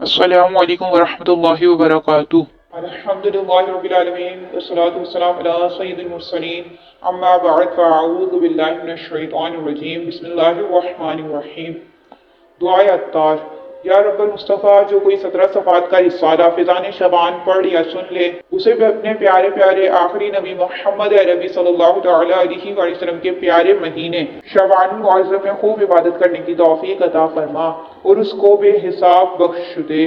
السلام علیکم ورحمۃ اللہ وبرکاتہ۔ الحمد للہ رب العالمین والصلاة والسلام علی سید المرسلین اما بعد فاعوذ باللہ من الشیطان الرجیم بسم اللہ الرحمن الرحیم۔ دعائے عطار۔ یا رب المصطفیٰ، جو کوئی 17 صفحات کا رسالہ فیضان شبان پڑھ یا سن لے اسے بھی اپنے پیارے پیارے آخری نبی محمد عربی صلی اللہ تعالی علیہ وآلہ وسلم کے پیارے مہینے شعبان المعظم میں خوب عبادت کرنے کی توفیق عطا فرما اور اس کو بے حساب بخش دے،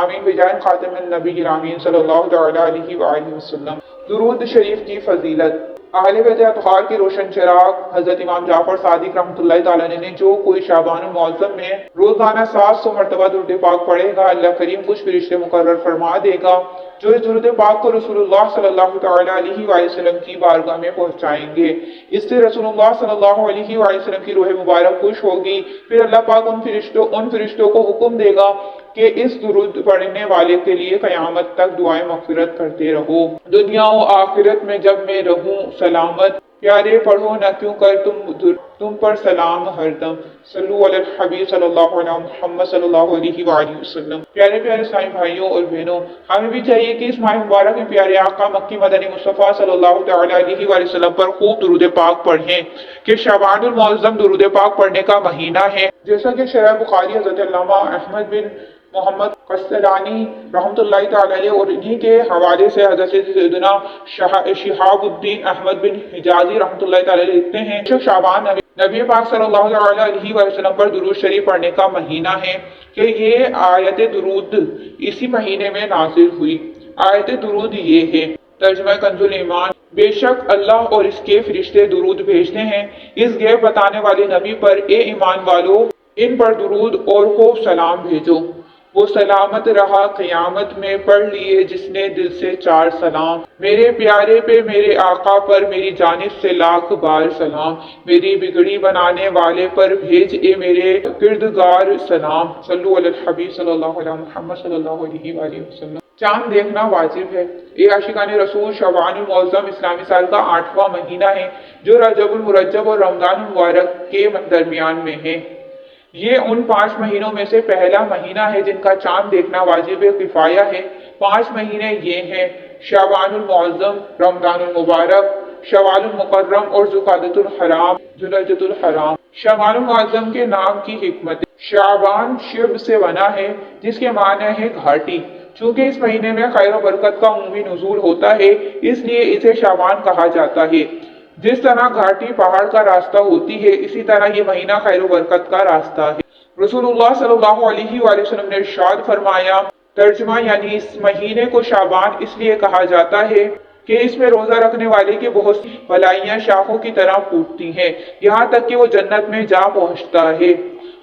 آمین بجائے خاتم النبی الامین صلی اللہ تعالی علیہ وآلہ وسلم۔ درود شریف کی فضیلت۔ اہل بیت اطہار کے روشن چراغ حضرت امام جعفر صادق رحمۃ اللہ تعالیٰ نے جو کوئی شعبان المعظم میں روزانہ 700 مرتبہ درود پاک پڑھے گا، اللہ کریم کچھ فرشتے مقرر فرما دے گا جو اس درود پاک کو رسول اللہ صلی اللہ تعالی علیہ وآلہ وسلم کی بارگاہ میں پہنچائیں گے۔ اس سے رسول اللہ صلی اللہ علیہ وآلہ وسلم کی روح مبارک خوش ہوگی، پھر اللہ پاک ان فرشتوں کو حکم دے گا کہ اس درود پڑھنے والے کے لیے قیامت تک دعائیں مغفرت کرتے رہو، دنیا و آخرت میں جب میں رہوں سلامت، پیارے پڑھو نہ کیوں کر تم پر سلام ہر دم، صلو علی الحبیب صلی اللہ علیہ محمد صلی اللہ علیہ وآلہ وسلم۔ پیارے پیارے اسلامی بھائیوں اور بہنوں، ہمیں بھی چاہیے کہ اس ماہ مبارک میں پیارے آقا مکی مدنی مصطفیٰ صلی اللہ تعالی علیہ وآلہ وسلم پر خوب درود پاک پڑھیں کہ شعبان المعظم درود پاک پڑھنے کا مہینہ ہے، جیسا کہ شرح بخاری حضرت علامہ احمد بن محمد قسطلانی رحمۃ اللہ تعالی علیہ اور انہی کے حوالے سے حضرت سیدنا شہاب الدین احمد بن حجازی رحمۃ اللہ تعالی علیہ لکھتے ہیں کہ شعبان نبی پاک صلی اللہ تعالی علیہ وآلہ وسلم پر درود شریف پڑھنے کا مہینہ ہے کہ یہ آیت درود اسی مہینے میں نازل ہوئی۔ آیت درود یہ ہے، ترجمہ کنز الایمان: بے شک اللہ اور اس کے فرشتے درود بھیجتے ہیں اس غیب بتانے والے نبی پر، اے ایمان والو ان پر درود اور خوب سلام بھیجو، وہ سلامت رہا قیامت میں، پڑھ لیے جس نے دل سے 4 سلام، میرے پیارے پہ میرے آقا پر میری جانب سے لاکھ بار سلام، میری بگڑی بنانے والے پر بھیج اے میرے کردگار سلام، صلو علی الحبیب صلی اللہ علیہ محمد صلی اللہ علیہ وآلہ وسلم۔ چاند دیکھنا واجب ہے۔ اے عاشقان رسول، شعبان المعظم اسلامی سال کا 8واں مہینہ ہے جو رجب المرجب اور رمضان المبارک کے درمیان میں ہے۔ یہ ان 5 مہینوں میں سے پہلا مہینہ ہے جن کا چاند دیکھنا واجب کفایہ ہے۔ 5 مہینے یہ ہیں: شعبان المعظم، رمضان المبارک، شوال المکرم اور ذوالقعدۃ الحرام، ذوالحجۃ الحرام۔ شعبان المعظم کے نام کی حکمت: شعبان شعب سے بنا ہے جس کے معنی ہے گھاٹی۔ چونکہ اس مہینے میں خیر و برکت کا عمومی نزول ہوتا ہے اس لیے اسے شعبان کہا جاتا ہے۔ جس طرح گھاٹی پہاڑ کا راستہ ہوتی ہے اسی طرح یہ مہینہ خیر و برکت کا راستہ ہے۔ رسول اللہ صلی اللہ علیہ وآلہ وسلم نے ارشاد فرمایا، ترجمہ یعنی اس مہینے کو شعبان اس لیے کہا جاتا ہے کہ اس میں روزہ رکھنے والے کی بہت سی بھلائیاں شاخوں کی طرح پھوٹتی ہیں یہاں تک کہ وہ جنت میں جا پہنچتا ہے۔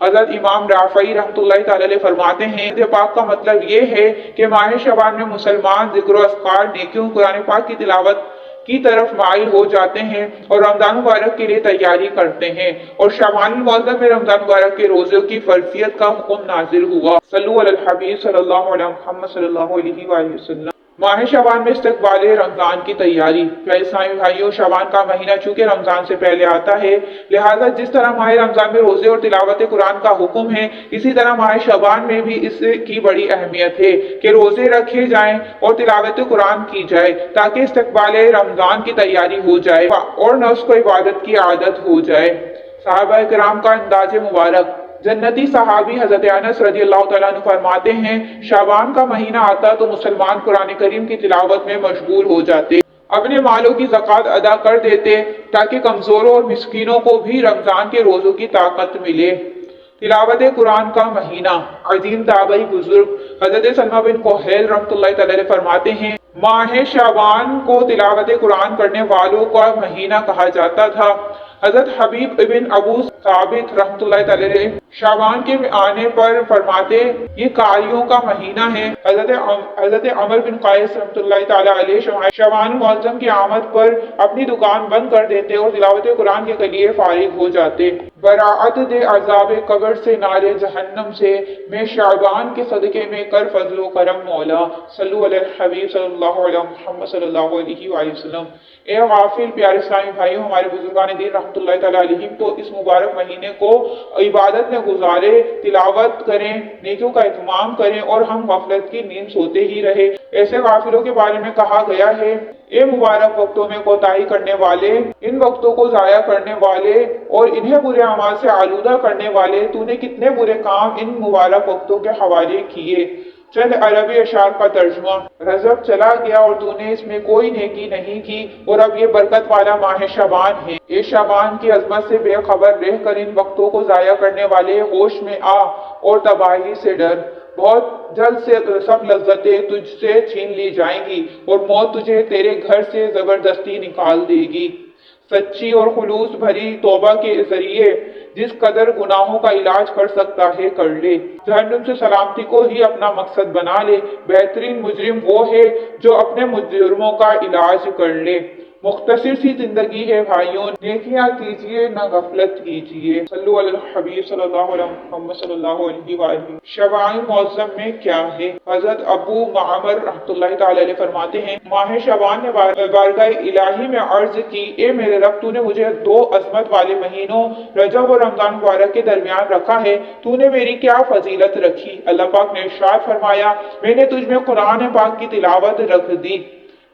حضرت امام رافعی رحمۃ اللہ تعالی علیہ فرماتے ہیں، درود پاک کا مطلب یہ ہے کہ ماہ شعبان میں مسلمان ذکر و اذکار، نیکیوں، قرآن پاک کی تلاوت کی طرف مائل ہو جاتے ہیں اور رمضان مبارک کے لیے تیاری کرتے ہیں، اور شعبان المعظم میں رمضان مبارک کے روزے کی فرضیت کا حکم نازل ہوا۔ صلو علی الحبیب صلی اللہ علیہ محمد صلی اللہ علیہ وآلہ وسلم۔ ماہ شعبان میں استقبال رمضان کی تیاری۔ پیارے اسلامی بھائیوں، شعبان کا مہینہ چونکہ رمضان سے پہلے آتا ہے لہذا جس طرح ماہ رمضان میں روزے اور تلاوت قرآن کا حکم ہے اسی طرح ماہ شعبان میں بھی اس کی بڑی اہمیت ہے کہ روزے رکھے جائیں اور تلاوت قرآن کی جائے تاکہ استقبال رمضان کی تیاری ہو جائے اور نفس کو عبادت کی عادت ہو جائے۔ صحابہ کرام کا انداز مبارک۔ جنتی صحابی حضرت انس رضی اللہ تعالیٰ عنہ فرماتے ہیں، شعبان کا مہینہ آتا تو مسلمان قرآن کریم کی تلاوت میں مشغول ہو جاتے، اپنے مالوں کی زکوٰۃ ادا کر دیتے تاکہ کمزوروں اور مسکینوں کو بھی رمضان کے روزوں کی طاقت ملے۔ تلاوت قرآن کا مہینہ۔ عظیم تابعی بزرگ حضرت سلمہ بن کوہیل رحمۃ اللہ تعالی علیہ فرماتے ہیں، ماہ شعبان کو تلاوت قرآن کرنے والوں کا مہینہ کہا جاتا تھا۔ حضرت حبیب ابن ابو ثابت رحمۃ اللہ تعالی علیہ شعبان کے آنے پر فرماتے یہ قاریوں کا مہینہ ہے۔ حضرت عمر بن قیس رحمۃ اللہ تعالی علیہ شعبان المعظم کی آمد پر اپنی دکان بند کر دیتے اور تلاوت قرآن کے لیے فارغ ہو جاتے۔ براعت دے عذاب قبر سے، نار جہنم سے، میں شعبان کے صدقے میں کر فضل و کرم مولا۔ صلو علی الحبیب صلی اللہ علیہ محمد صلی اللہ علیہ وآلہ وسلم۔ اے غافل پیارے اسلامی بھائیوں، ہمارے بزرگان دین رحمۃ اللہ تعالیٰ علیہم تو اس مبارک مہینے کو عبادت میں گزارے، تلاوت کریں، نیکیوں کا اہتمام کریں، اور ہم غفلت کی نیند سوتے ہی رہے۔ ایسے غافلوں کے بارے میں کہا گیا ہے، اے مبارک وقتوں میں کوتاہی کرنے والے، ان وقتوں کو ضائع کرنے والے اور انہیں برے اعمال سے آلودہ کرنے والے، تو نے کتنے برے کام ان مبارک وقتوں کے حوالے کیے۔ چند عربی اشعار کا ترجمہ۔ رجب چلا گیا اور تو نے اس میں کوئی نیکی نہیں کی، اور اب یہ برکت والا ماہ شعبان ہے۔ اے شعبان کی عظمت سے بے خبر رہ کر ان وقتوں کو ضائع کرنے والے، ہوش میں آ اور تباہی سے ڈر۔ بہت جلد سے سب لذتیں تجھ سے چھین لی جائیں گی، اور موت تجھے تیرے گھر سے زبردستی نکال دے گی۔ سچی اور خلوص بھری توبہ کے ذریعے جس قدر گناہوں کا علاج کر سکتا ہے کر لے۔ جہنم سے سلامتی کو ہی اپنا مقصد بنا لے۔ بہترین مجرم وہ ہے جو اپنے مجرموں کا علاج کر لے۔ مختصر سی زندگی ہے بھائیوں، نیکیاں کیجئے نہ غفلت کیجئے۔ صلو علی الحبیب صلی اللہ علیہ محمد صلی اللہ علیہ وآلہ۔ شعبان معظم میں کیا ہے؟ حضرت ابو معمر رحمۃ اللہ تعالی علیہ فرماتے ہیں، ماہ شعبان نے بارگاہ الہی میں عرض کی، اے میرے رب، تو نے مجھے دو عظمت والے مہینوں رجب اور رمضان مبارک کے درمیان رکھا ہے، تو نے میری کیا فضیلت رکھی؟ اللہ پاک نے ارشاد فرمایا، میں نے تجھ میں قرآن پاک کی تلاوت رکھ دی۔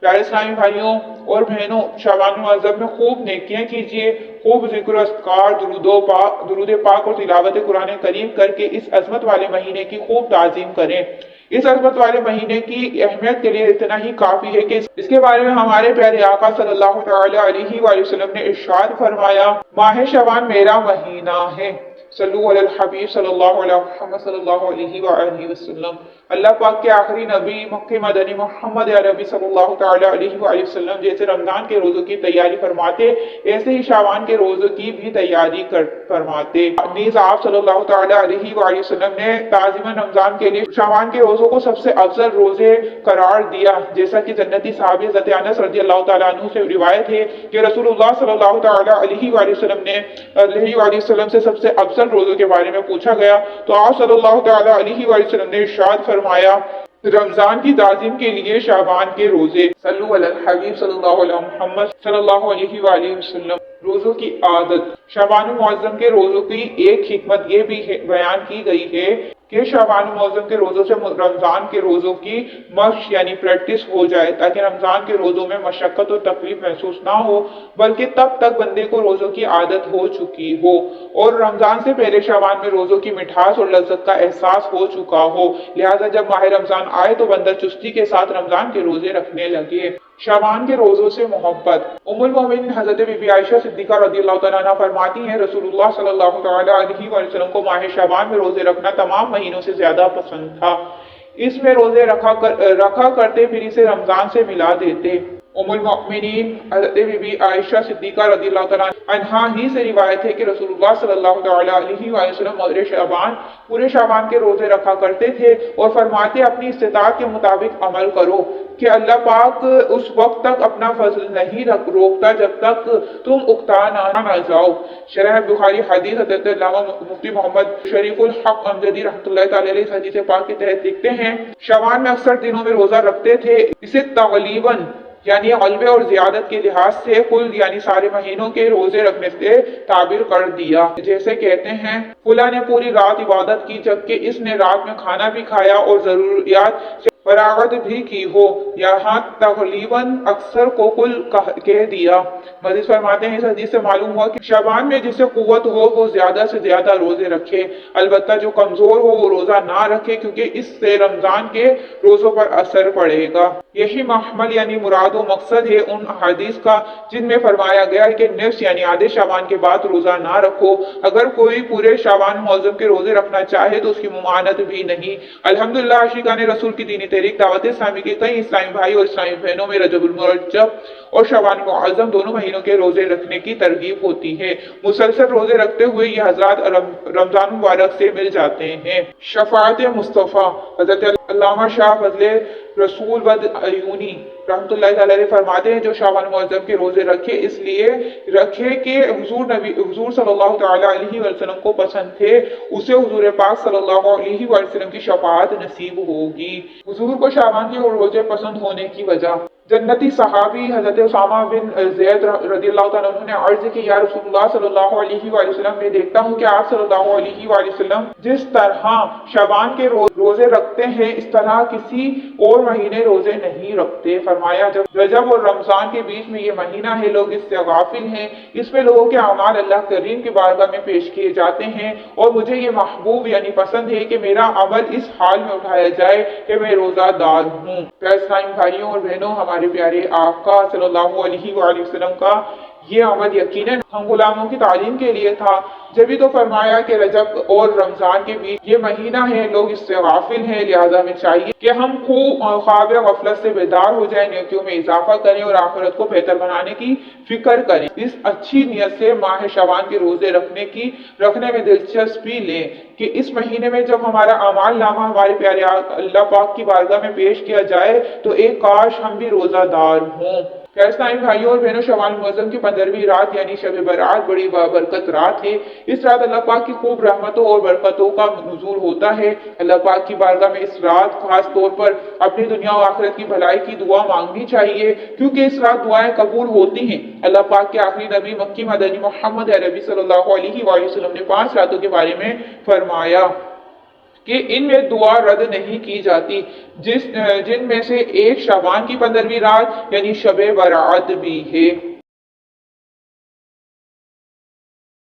پیارے اسلامی بھائیوں اور بہنوں، شعبان معظم میں خوب نیکیاں کیجیے، خوب ذکر و اذکار، درود پاک اور تلاوت قرآن کریم کر کے اس عظمت والے مہینے کی خوب تعظیم کریں۔ اس عظمت والے مہینے کی اہمیت کے لیے اتنا ہی کافی ہے کہ اس کے بارے میں ہمارے پیارے آقا صلی اللہ تعالی علیہ وآلہ وسلم نے ارشاد فرمایا، ماہ شعبان میرا مہینہ ہے۔ صلو علی الحبیب صلی اللہ علیہ محمد صلی اللہ علیہ وآلہ وسلم۔ اللہ پاک کے آخری نبی مکہ مدنی محمد عربی صلی اللہ تعالی علیہ وآلہ وسلم جیسے رمضان کے روزوں کی تیاری فرماتے، ایسے ہی شعبان کے روزوں کی بھی تیاری فرماتے۔ نیز آپ صلی اللہ تعالی علیہ وآلہ وسلم نے تعظیم رمضان کے لیے شعبان کے روزوں کو سب سے افضل روزے قرار دیا، جیسا کہ جنتی صحابی حضرت انس رضی اللہ تعالیٰ عنہ سے روایت ہے کہ رسول اللہ صلی اللہ تعالی علیہ وآلہ وسلم سے سب سے افضل روزوں کے بارے میں پوچھا گیا تو آپ صلی اللہ تعالی علیہ وآلہ وسلم نے ارشاد فرمایا، رمضان کی تعظیم کے لیے شعبان کے روزے۔ صلو علی الحبیب صلی اللہ علیہ محمد صلی اللہ علیہ وآلہ وسلم۔ روزوں کی عادت۔ شعبان معظم کے روزوں کی ایک حکمت یہ بھی بیان کی گئی ہے کہ شعبان معظم کے روزوں سے رمضان کے روزوں کی مشق یعنی پریکٹس ہو جائے، تاکہ رمضان کے روزوں میں مشقت اور تکلیف محسوس نہ ہو، بلکہ تب تک بندے کو روزوں کی عادت ہو چکی ہو اور رمضان سے پہلے شعبان میں روزوں کی مٹھاس اور لذت کا احساس ہو چکا ہو۔ لہٰذا جب ماہ رمضان آئے تو بندہ چستی کے ساتھ رمضان کے روزے رکھنے لگے۔ شعبان کے روزوں سے محبت۔ ام المومنین حضرت بی بی عائشہ صدیقہ رضی اللہ تعالیٰ عنہ فرماتی ہیں، رسول اللہ صلی اللہ تعالی علیہ وآلہ وسلم کو ماہ شعبان میں روزے رکھنا تمام مہینوں سے زیادہ پسند تھا۔ اس میں روزے رکھا کرتے پھر اسے رمضان سے ملا دیتے۔ ام المؤمنین حضرت بی بی عائشہ صدیقہ رضی اللہ تعالیٰ عنہا ہی سے روایت ہے کہ رسول اللہ صلی اللہ تعالی علیہ وآلہ وسلم پورے شعبان کے روزے رکھا کرتے تھے اور فرماتے، اپنی استطاعت کے مطابق عمل کرو کہ اللہ پاک اس وقت تک اپنا فضل نہیں روکتا جب تک تم اکتا نہ جاؤ۔ شرح بخاری حدیث حضرت علامہ مفتی محمد شریف الحق امجدی رحمۃ اللہ تعالی علیہ اس حدیث پاک کے تحت لکھتے ہیں، شعبان میں اکثر دنوں میں روزہ رکھتے تھے، اسے تغلیباً یعنی غلبے اور زیادت کے لحاظ سے کل یعنی سارے مہینوں کے روزے رکھنے سے تعبیر کر دیا۔ جیسے کہتے ہیں، فلاں نے پوری رات عبادت کی جبکہ اس نے رات میں کھانا بھی کھایا اور ضروریات سے فراغت بھی کی ہو، یہاں تغلیباً اکثر کو کل کہہ دیا۔ مزید فرماتے ہیں، اس حدیث سے معلوم ہوا کہ شعبان میں جسے قوت ہو وہ زیادہ سے زیادہ روزے رکھے، البتہ جو کمزور ہو وہ روزہ نہ رکھے، کیونکہ اس سے رمضان کے روزوں پر اثر پڑے گا۔ یہی محمل یعنی مراد و مقصد ہے ان حدیث کا جن میں فرمایا گیا ہے کہ نصف یعنی آدھے شعبان کے بعد روزہ نہ رکھو۔ اگر کوئی پورے شعبان معظم کے روزے رکھنا چاہے تو اس کی ممانعت بھی نہیں۔ الحمدللہ عاشقان رسول کی دینی تحریک دعوت اسلامی کے کئی اسلامی بھائی اور اسلامی بہنوں میں رجب المرجب اور شعبان معظم دونوں مہینوں کے روزے رکھنے کی ترغیب ہوتی ہے۔ مسلسل روزے رکھتے ہوئے یہ حضرات رمضان مبارک سے مل جاتے ہیں۔ شفاعت مصطفیٰ۔ حضرت علامہ شاہ فضل رسول بد عیونی رحمۃ اللہ تعالی علیہ فرماتے ہیں جو شعبان معظم کے روزے رکھے اس لیے رکھے کہ حضور صلی اللہ تعالی علیہ وسلم کو پسند تھے، اسے حضور پاک صلی اللہ علیہ وسلم کی شفاعت نصیب ہوگی۔ حضور کو شعبان کے روزے پسند ہونے کی وجہ، جنتی صحابی حضرت اسامہ بن زید رضی اللہ تعالیٰ عنہ نے عرض کی یا رسول اللہ صلی اللہ علیہ وآلہ وسلم، میں دیکھتا ہوں کہ آپ صلی اللہ علیہ وآلہ وسلم جس طرح شعبان کے روزے رکھتے ہیں اس طرح کسی اور مہینے روزے نہیں رکھتے۔ فرمایا جب رجب اور رمضان کے بیچ میں یہ مہینہ ہے لوگ اس سے غافل ہیں، اس میں لوگوں کے اعمال اللہ کریم کی بارگاہ میں پیش کیے جاتے ہیں اور مجھے یہ محبوب یعنی پسند ہے کہ میرا عمل اس حال میں اٹھایا جائے کہ میں روزہ دار ہوں۔ اسلامی بھائیوں اور بہنوں، ہمارے پیارے آقا صلی اللہ علیہ وآلہ وسلم کا یہ عمل یقیناً ہم غلاموں کی تعلیم کے لیے تھا، جبھی تو فرمایا کہ رجب اور رمضان کے بیچ یہ مہینہ ہے لوگ اس سے غافل ہیں، لہذا میں چاہیے کہ ہم خواب غفلت سے بیدار ہو جائیں، نیکیوں میں اضافہ کریں اور آخرت کو بہتر بنانے کی فکر کریں۔ اس اچھی نیت سے ماہ شعبان کے روزے رکھنے میں دلچسپی لیں کہ اس مہینے میں جب ہمارا اعمال نامہ ہمارے پیارے اللہ پاک کی بارگاہ میں پیش کیا جائے تو ایک کاش ہم بھی روزہ دار ہوں۔ اسلامی بھائیوں اور بہنوں، شوال معظم کی 15ویں رات یعنی شب برات بڑی بابرکت رات ہے۔ اس رات اللہ پاک کی خوب رحمتوں اور برکتوں کا نزول ہوتا ہے۔ اللہ پاک کی بارگاہ میں اس رات خاص طور پر اپنی دنیا و آخرت کی بھلائی کی دعا مانگنی چاہیے، کیونکہ اس رات دعائیں قبول ہوتی ہیں۔ اللہ پاک کے آخری نبی مکی مدنی محمد عربی صلی اللہ علیہ وآلہ وسلم نے 5 راتوں کے بارے میں فرمایا کہ ان میں دعا رد نہیں کی جاتی، جن میں سے ایک شعبان کی 15ویں رات یعنی شب برات بھی ہے۔